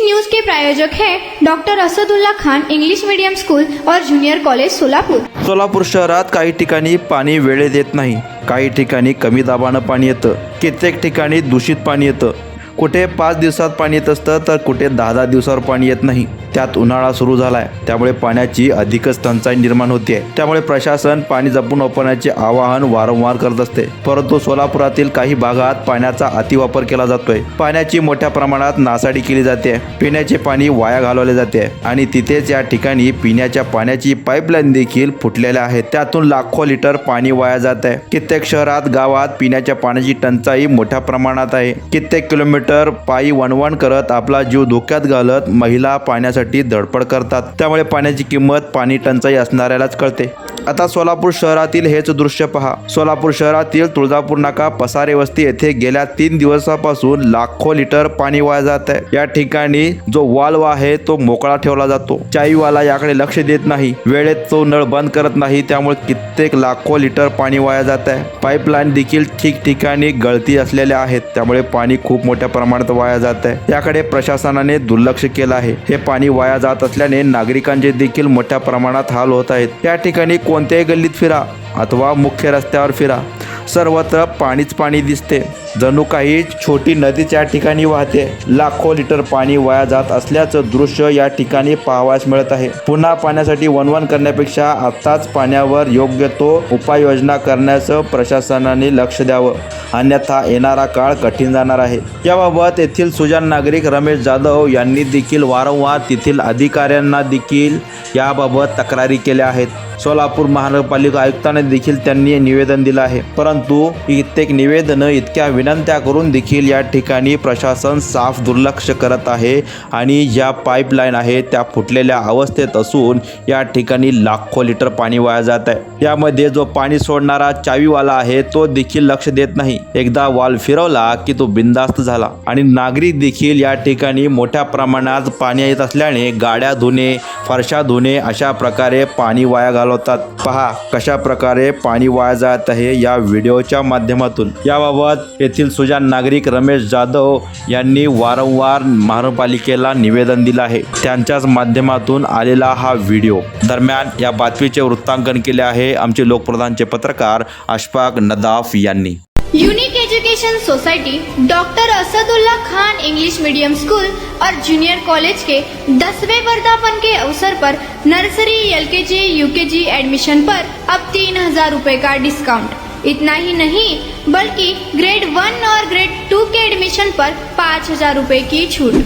News के प्रायोजक हैं doctor Asadullah Khan English medium school और जूनियर कॉलेज सोलापूर। सोलापूर शहरात काही ठिकाणी पाणी वेळेत येत नाही, काही ठिकाणी कमी दाबानं पाणी येतं, कित्येक ठिकाणी दूषित पाणी येतं। कुठे 5 दिवसात पाणी येत असतं तर कुठे 10 दिवसावर पाणी येत नाही। त्यात उन्हाळा सुरू झालाय, त्यामुळे पाण्याची अधिकच टंचाई निर्माण होते। त्यामुळे प्रशासन पाणी जपून वापरण्याचे आवाहन वारंवार करत असते, परंतु सोलापुरातील काही भागात पाण्याचा अतिवापर केला जातोय। पाण्याची मोठ्या प्रमाणात नासाडी केली जाते, पिण्याचे पाणी वाया घालवले जाते आणि तिथेच या ठिकाणी पिण्याच्या पाण्याची पाईपलाईन देखील फुटलेल्या आहेत। त्यातून लाखो लिटर पाणी वाया जात आहे। कित्येक शहरात गावात पिण्याच्या पाण्याची टंचाई मोठ्या प्रमाणात आहे। कित्येक किलोमीटर पायी वणवण करत आपला जीव धोक्यात घालत महिला पाण्यासाठी धडपड करतात। त्यामुळे पाण्याची किंमत पाणी टंचाई असणाऱ्यालाच कळते। आता सोलापूर शहरातील हेच दृश्य पहा। सोलापूर शहरातील तुळजापूर नाका पसारे वस्ती येथे गेल्या 3 दिवसापासून लाखो लिटर पाणी वाया जात आहे। या ठिकाणी जो वाल्व आहे तो मोकळा ठेवला जातो, चावीवाला याकडे लक्ष देत नाही, वेळेत तो नळ बंद करत नाही, त्यामुळे कित्येक लाखो लिटर पाणी वाया जात आहे। पाईपलाईन देखील ठिकठिकाणी गळती असलेल्या आहेत, त्यामुळे पाणी खूप मोठ्या प्रमाणात वाया जात आहे। याकडे प्रशासनाने दुर्लक्ष केलं आहे। हे पाणी वाया जात असल्याने नागरिकांचे देखील मोठ्या प्रमाणात हाल होत आहेत। या ठिकाणी कोणत्याही गल्लीत फिरा अथवा मुख्य रस्त्यावर फिरा, सर्वत्र पाणीच पाणी दिसते, जणू काही छोटी नदीच्या ठिकाणी वाहते। लाखो लिटर पाणी वाया जात असल्याचं दृश्य या ठिकाणी पाहावयास मिळत आहे। पुन्हा पाण्यासाठी वणवण करण्यापेक्षा आताच पाण्यावर योग्य तो उपाययोजना करण्याचं प्रशासनाने लक्ष द्यावं, अन्यथा येणारा काळ कठीण जाणार आहे। याबाबत येथील सुजाण नागरिक रमेश जाधव यांनी देखील वारंवार तेथील अधिकाऱ्यांना देखील याबाबत तक्रारी केल्या आहेत। सोलापूर महानगरपालिका आयुक्तांना देखील त्यांनी निवेदन दिलं आहे, परंतु कित्येक निवेदनं इतक्या विनंत्या करून देखील या ठिकाणी प्रशासन साफ दुर्लक्ष करत आहे आणि ज्या पाईपलाईन आहे त्या फुटलेल्या अवस्थेत असून या ठिकाणी लाखो लिटर पाणी वाया जात आहे। यामध्ये जो पाणी सोडणारा चावीवाला आहे तो देखील लक्ष देत नाही। एकदा वाल्व फिरवला की तो बिनधास्त झाला आणि नागरिक देखील या ठिकाणी मोठ्या प्रमाणात पाणी येत असल्याने गाड्या धुणे, फरशा धुणे अशा प्रकारे पाणी वाया घालवतात। पहा कशा प्रकारे पाणी वाया जात आहे या व्हिडिओच्या माध्यमातून। याबाबत येथील सुजाण नागरिक रमेश जाधव यांनी वारंवार महानगरपालिकेला निवेदन दिलं आहे, त्यांच्याच माध्यमातून आलेला हा व्हिडिओ। दरम्यान या बातमीचे वृत्तांकन केले आहे आमचे लोकप्रधानचे पत्रकार अशफाक नदाफ यांनी। Unique education society doctor Asadullah Khan English medium school और जूनियर कॉलेज के 10वें वर्धापन के अवसर पर नर्सरी, LKG, UKG एडमिशन पर अब 3000 रुपए का डिस्काउंट। इतना ही नहीं बल्कि ग्रेड 1 और ग्रेड 2 के एडमिशन पर 5000 रुपए की छूट।